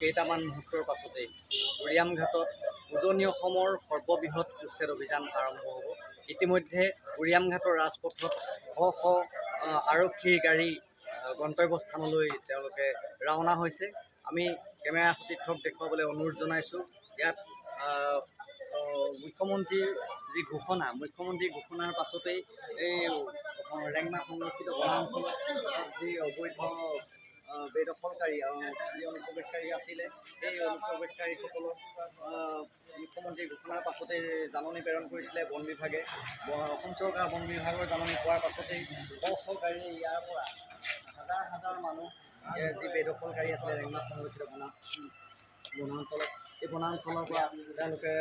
কেইটামান মুহূৰ্তৰ পাছতেই উৰিয়ামঘাটত উজনি অসমৰ সৰ্ববৃহৎ উচ্ছেদ অভিযান আৰম্ভ হ'ব। ইতিমধ্যে উৰিয়ামঘাটৰ ৰাজপথত শ শ আৰক্ষীৰ গাড়ী গন্তব্যস্থানলৈ তেওঁলোকে ৰাওনা হৈছে। আমি কেমেৰা সতীৰ্থক দেখুৱাবলৈ অনুৰোধ জনাইছোঁ। ইয়াত মুখ্যমন্ত্ৰীৰ যি মুখ্যমন্ত্ৰীৰ ঘোষণাৰ পাছতেই এই ৰেংমা সংৰক্ষিত বনাঞ্চলত যি অবৈধ বেদখলকাৰী যি অনুপ্ৰৱেশকাৰী আছিলে, সেই অনুপ্ৰৱেশকাৰীসকলক মুখ্যমন্ত্ৰীৰ ঘোষণাৰ পাছতেই জাননী প্ৰেৰণ কৰিছিলে বন বিভাগে। অসম চৰকাৰ বন বিভাগৰ জাননী পোৱাৰ পাছতেই শ শ গাড়ী ইয়াৰ পৰা হাজাৰ হাজাৰ মানুহ যি বেদখলকাৰী আছিলে ৰেংমা সংৰক্ষিত বনাঞ্চলত, এই বনাঞ্চলৰ পৰা তেওঁলোকে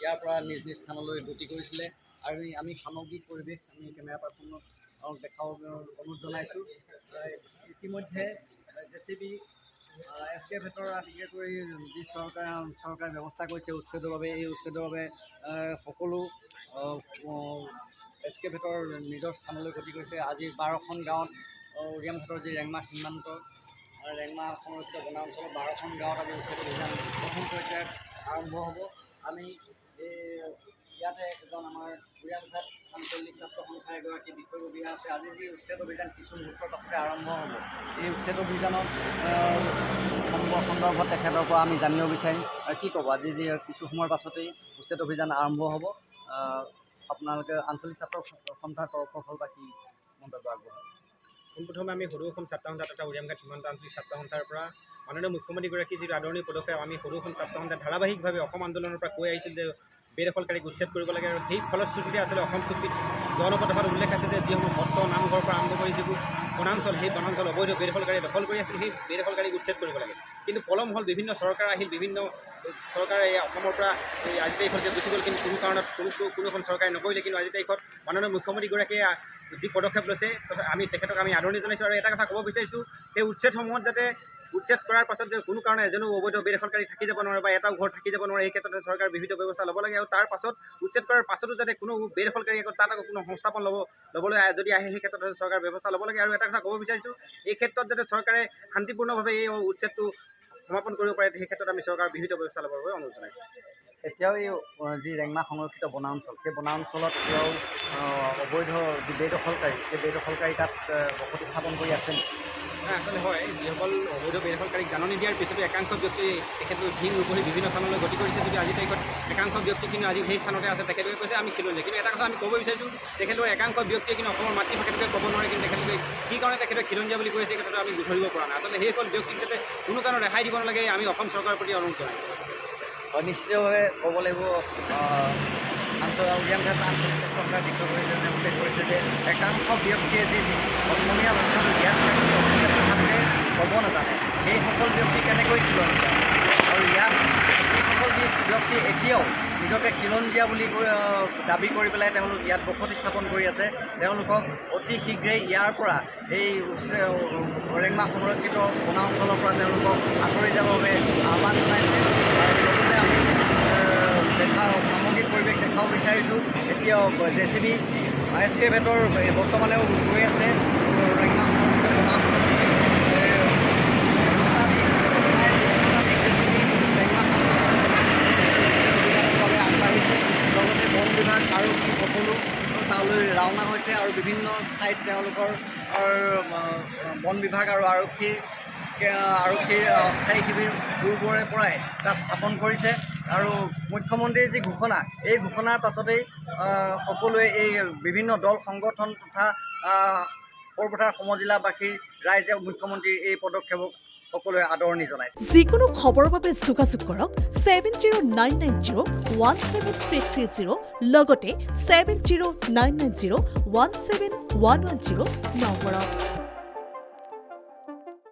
ইয়াৰ পৰা নিজ নিজ স্থানলৈ গতি কৰিছিলে। আৰু আমি সামগ্ৰিক পৰিৱেশ আমি কেমেৰা পাৰ্চনক দেখাবলৈ অনুৰোধ জনাইছোঁ। ইতিমধ্যে JCB এস্কেভেটৰ আদিকে কৰি যি চৰকাৰে ব্যৱস্থা কৰিছে উচ্ছেদৰ বাবে, এই উচ্ছেদৰ বাবে সকলো এস্কেভেটৰ নিজৰ স্থানলৈ গতি কৰিছে। আজি 12খন গাঁৱত উৰিয়ামঘাটৰ যি ৰেংমা সীমান্ত ৰেংমা সংৰক্ষিত বনাঞ্চলৰ 12খন গাঁৱত আজি উচ্ছেদ অভিযান প্ৰথম পৰ্যায়ত আৰম্ভ হ'ব। আমি ইয়াতে এজন আমাৰ উৰিয়ামঘাট আঞ্চলিক ছাত্ৰ সন্থাৰ এগৰাকী বিষয়ববীয়া আছে। আজি যি উচ্ছেদ অভিযান কিছু মুহূৰ্তৰ পাছতে আৰম্ভ হ'ব, এই উচ্ছেদ অভিযানত সন্দৰ্ভত তেখেতৰ পৰা আমি জানিব বিচাৰিম। কি ক'ব, আজি যি কিছু সময়ৰ পাছতেই উচ্ছেদ অভিযান আৰম্ভ হ'ব, আপোনালোকে আঞ্চলিক ছাত্ৰ সন্থাৰ তৰফৰ ফালৰ পৰা কি মন্তব্য আগবঢ়াব? পোনপ্ৰথমে আমি সৰু অসম ছাত্ৰ সন্থা তথা উৰিয়ামঘাট সীমান্ত আঞ্চলিক ছাত্ৰ সন্থাৰ পৰা মাননীয় মুখ্যমন্ত্ৰীগৰাকী যিটো আদৰণীয় পদক্ষেপ, আমি সৰু অসম ছাত্ৰ সন্থাই ধাৰাবাহিকভাৱে অসম আন্দোলনৰ পৰা কৈ আহিছিল যে বেদখলকাৰীক উচ্ছেদ কৰিব লাগে। আৰু সেই ফলশ্ৰুতিতে আচলতে অসম চুক্তিত 10 নম্বৰ দফাত উল্লেখ আছে যে যিসমূহ সত্ৰ নামঘৰৰ পৰা আৰম্ভ কৰি যিবোৰ বনাঞ্চল, সেই বনাঞ্চল অবৈধ বেদখলকাৰীয়ে দখল কৰি আছিল, সেই বেদখলকাৰীক উচ্ছেদ কৰিব লাগে। কিন্তু পলম হ'ল, বিভিন্ন চৰকাৰ আহিল, বিভিন্ন চৰকাৰে অসমৰ পৰা এই আজি তাৰিখত গুচি গ'ল, কিন্তু কোনো কাৰণত কোনো এখন চৰকাৰে নকৰিলে। কিন্তু আজি তাৰিখত মাননীয় মুখ্যমন্ত্ৰীগৰাকীয়ে যি পদক্ষেপ লৈছে, আমি তেখেতক আমি আদৰণি জনাইছোঁ। আৰু এটা কথা ক'ব বিচাৰিছোঁ, সেই উচ্ছেদসমূহত যাতে উচ্ছেদ কৰাৰ পাছত যে কোনো কাৰণে এজনো অবৈধ বেদখলকাৰী থাকি যাব নোৱাৰে বা এটাও ঘৰ থাকি যাব নোৱাৰে, এই ক্ষেত্ৰতে চৰকাৰে বিহিত ব্যৱস্থা ল'ব লাগে। আৰু তাৰ পাছত উচ্ছেদ কৰাৰ পাছতো যাতে কোনো বেদখলকাৰী তাত আকৌ কোনো সংস্থাপন ল'বলৈ যদি আহে, সেই ক্ষেত্ৰত চৰকাৰে ব্যৱস্থা ল'ব লাগে। আৰু এটা কথা ক'ব বিচাৰিছোঁ, এই ক্ষেত্ৰত যাতে চৰকাৰে শান্তিপূৰ্ণভাৱে এই উচ্ছেদটো সমাপন কৰিব পাৰে, সেই ক্ষেত্ৰত আমি চৰকাৰৰ বিহিত ব্যৱস্থা ল'বৰ বাবে অনুৰোধ জনাইছোঁ। এতিয়াও এই যি ৰেংমা সংৰক্ষিত বনাঞ্চল, সেই বনাঞ্চলত এতিয়াও অবৈধ যি বেদখলকাৰী, সেই বেদখলকাৰী তাত বসতি স্থাপন কৰি আছে নেকি? আচলতে হয়, যিসকল অবৈধ বেদখলকাৰীক জাননী দিয়াৰ পিছতো একাংশ ব্যক্তি তেখেতলোক ভিন ৰূপহি বিভিন্ন স্থানলৈ গতি কৰিছে। যদি আজি তাৰিখত একাংশ ব্যক্তি কিন্তু আজি সেই স্থানতে আছে, তেখেতলোকে কৈছে আমি খিলঞ্জীয়া। কিন্তু এটা কথা আমি ক'ব বিচাৰিছোঁ, তেখেতলোকৰ একাংশ ব্যক্তিয়ে কিন্তু অসমৰ মাতৃভাষাটোকে ক'ব নোৱাৰে, কিন্তু তেখেতলোকে কি কাৰণে তেখেতে খিলঞ্জীয়া বুলি কৈছে, এই ক্ষেত্ৰত আমি ধৰিব পৰা নাই। আচলতে সেইসকল ব্যক্তিক যাতে কোনো কাৰণত ৰেহাই দিব নালাগে, আমি অসম চৰকাৰৰ প্ৰতি অনুৰোধ জনাইছোঁ। নিশ্চিতভাৱে ক'ব লাগিব, উৰিয়ামঘাট আঞ্চলিক ছাত্ৰ সন্থাৰ বিষয়ববীয়াজনে উল্লেখ কৰিছে যে একাংশ ব্যক্তিয়ে যি অসমীয়া ভাষাটো জ্ঞান থাকে, অসমীয়া ভাষাটোকে ক'ব নাজানে, সেইসকল ব্যক্তি কেনেকৈ খিলঞ্জীয়া? আৰু ইয়াত যিসকল ব্যক্তি এতিয়াও নিজকে খিলঞ্জীয়া বুলি দাবী কৰি পেলাই তেওঁলোক ইয়াত বসতি স্থাপন কৰি আছে, তেওঁলোকক অতি শীঘ্ৰেই ইয়াৰ পৰা এই ৰেংমা সংৰক্ষিত বনাঞ্চলৰ পৰা তেওঁলোকক আঁতৰি যাবৰ বাবে আহ্বান জনাইছে। লগতে আমি সামগ্ৰিক পৰিৱেশ দেখাব বিচাৰিছোঁ। এতিয়াও JCB এস্কেভেটৰ বৰ্তমানেও গৈ আছে ৰেংমা সংৰক্ষিত বনাঞ্চলত। আগবাঢ়িছে, লগতে বন বিভাগ আৰক্ষী সকলো তালৈ ৰাওনা হৈছে আৰু বিভিন্ন ঠাইত তেওঁলোকৰ বন বিভাগ আৰু আৰক্ষীৰ অস্থায়ী শিবিৰ পূৰ্বৰে পৰাই তাত স্থাপন কৰিছে। আৰু মুখ্যমন্ত্ৰীৰ যি ঘোষণা, এই ঘোষণাৰ পাছতেই সকলোৱে এই বিভিন্ন দল সংগঠন তথা সৰুপথাৰ সমজিলাবাসীৰ ৰাইজে মুখ্যমন্ত্ৰীৰ এই পদক্ষেপক সকলোৱে আদৰণি জনাইছে। যিকোনো খবৰৰ বাবে যোগাযোগ কৰক 7099017330 লগতে 7099017110 নম্বৰত।